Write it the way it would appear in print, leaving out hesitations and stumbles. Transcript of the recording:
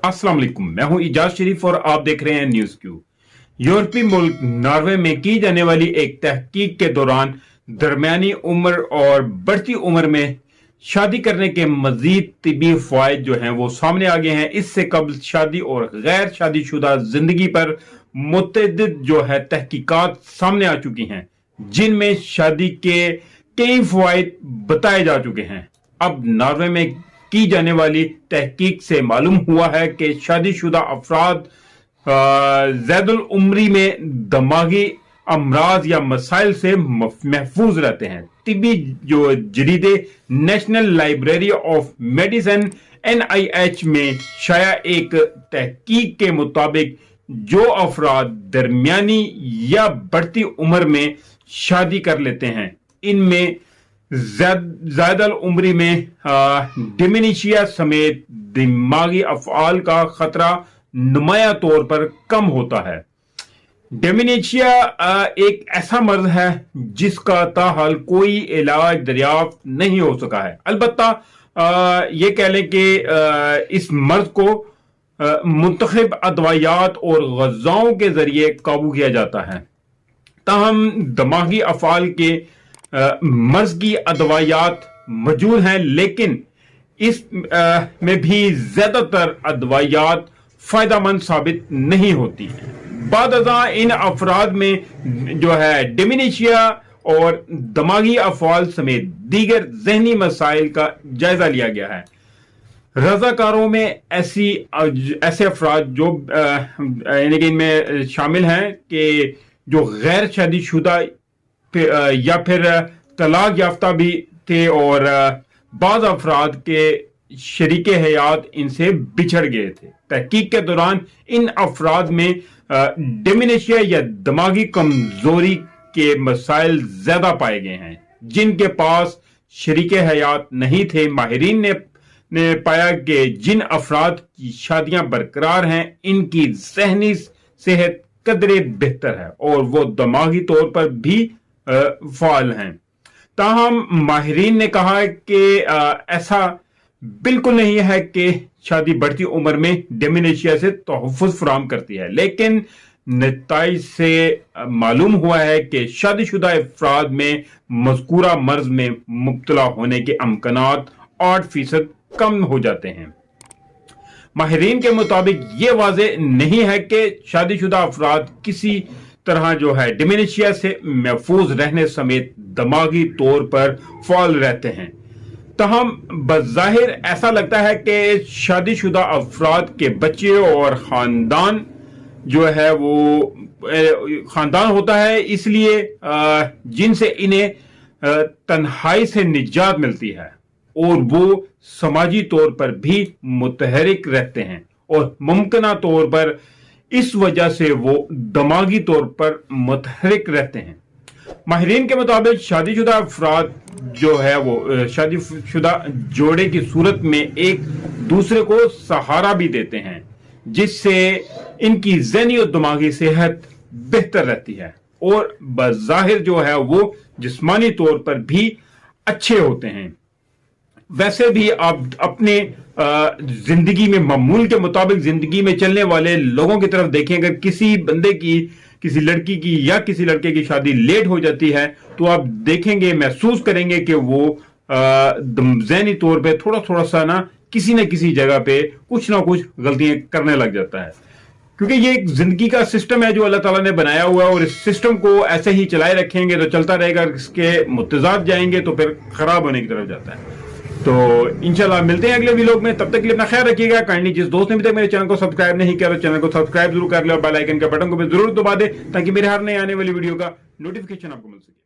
अस्सलाम वालेकुम, मैं हूं इजाज शरीफ और आप देख रहे हैं न्यूज क्यू। यूरोपीय मुल्क नॉर्वे में की जाने वाली एक तहकीक के दौरान दरमियानी उम्र और बढ़ती उम्र में शादी करने के मजीद तिबी फायदे जो हैं वो सामने आ गए हैं। इससे कबल शादी और गैर शादीशुदा जिंदगी पर मुतअद्दिद जो है तहकीकात सामने आ चुकी हैं, जिनमें शादी के कई फायदे बताए जा चुके हैं। अब नॉर्वे में की जाने वाली तहकीक से मालूम हुआ है कि शादीशुदा अफराद ज़ैदुल उम्री में दिमागी अमराज या मसाइल से महफूज रहते हैं। तिबी जो जरीदे national library of medicine NIH में शाया एक तहकीक के मुताबिक जो अफराद दरमियानी या बढ़ती उम्र में शादी कर लेते हैं, इनमें ज़्यादा उम्री में डिमेंशिया समेत दिमागी अफआल का खतरा नुमाया तौर पर कम होता है। डिमेंशिया एक ऐसा मर्ज है जिसका ताहाल कोई इलाज दरियाफ्त नहीं हो सका है। अलबत्ता ये कह लें कि इस मर्ज को मुंतखब अदवायात और ग़ज़ाओं के जरिए काबू किया जाता है। ताहम दिमागी अफआल के मर्ज की अदवायात मौजूद हैं, लेकिन इस में भी ज्यादातर अदवायात फायदेमंद साबित नहीं होती। बादअज़ां इन अफराद में जो है डिमेंशिया और दिमागी अफआल समेत दीगर जहनी मसाइल का जायजा लिया गया है। रजाकारों में ऐसे अफराद जो यानी कि इनमें शामिल हैं कि जो गैर शादीशुदा या फिर तलाक याफ्ता भी थे और बाज़ अफराद के शरीके हयात इनसे बिछड़ गए थे। तहकीक के दौरान इन अफराद में डिमेंशिया या दिमागी कमजोरी के मसाइल ज्यादा पाए गए हैं, जिनके पास शरीके हयात नहीं थे। माहिरीन ने पाया कि जिन अफराद की शादियां बरकरार हैं, इनकी जहनी सेहत कदरे बेहतर है और वो दिमागी तौर पर भी फाल हैं। ताहम माहिरीन ने कहा कि ऐसा बिल्कुल नहीं है कि शादी बढ़ती उम्र में डिमेंशिया से तहफ़्फ़ुज़ फराहम करती है, लेकिन नताइज से मालूम हुआ है कि शादीशुदा अफराद में मज़कूरा मर्ज में मुब्तला होने के अमकानात 8% कम हो जाते हैं। माहिरीन के मुताबिक ये वाज़ेह नहीं है कि शादीशुदा अफराद किसी तरह जो है डिमेंशिया से महफूज रहने समेत दिमागी तौर पर फाल रहते हैं। तहम बज़ाहिर ऐसा लगता है कि शादीशुदा अफराद के बच्चे और खानदान जो है वो खानदान होता है, इसलिए जिनसे इन्हें तन्हाई से निजात मिलती है और वो समाजी तौर पर भी मुतहरिक रहते हैं और मुमकिना तौर पर इस वजह से वो दिमागी तौर पर मुतहरिक रहते हैं। माहिरीन के मुताबिक शादीशुदा अफराद जो है वो शादीशुदा जोड़े की सूरत में एक दूसरे को सहारा भी देते हैं, जिससे इनकी ज़हनी और दिमागी सेहत बेहतर रहती है और बज़ाहिर जो है वो जिस्मानी तौर पर भी अच्छे होते हैं। वैसे भी आप अपने जिंदगी में मामूल के मुताबिक जिंदगी में चलने वाले लोगों की तरफ देखें। अगर किसी बंदे की, किसी लड़की की या किसी लड़के की शादी लेट हो जाती है तो आप देखेंगे, महसूस करेंगे कि वो ज़हनी तौर पे थोड़ा सा ना किसी जगह पे कुछ ना कुछ गलतियां करने लग जाता है, क्योंकि ये एक जिंदगी का सिस्टम है जो अल्लाह ताला ने बनाया हुआ है और इस सिस्टम को ऐसे ही चलाए रखेंगे तो चलता रहेगा। इसके मुतजाद जाएंगे तो फिर खराब होने की तरफ जाता है। तो इंशाल्लाह मिलते हैं अगले वीडियो में, तब तक के लिए अपना ख्याल रखिएगा। काइंडली जिस दोस्त ने अभी तक मेरे चैनल को सब्सक्राइब नहीं किया तो चैनल को सब्सक्राइब जरूर कर ले और बेल आइकन के बटन को भी जरूर दबा दे ताकि मेरे हर नए आने वाली वीडियो का नोटिफिकेशन आपको मिल सके।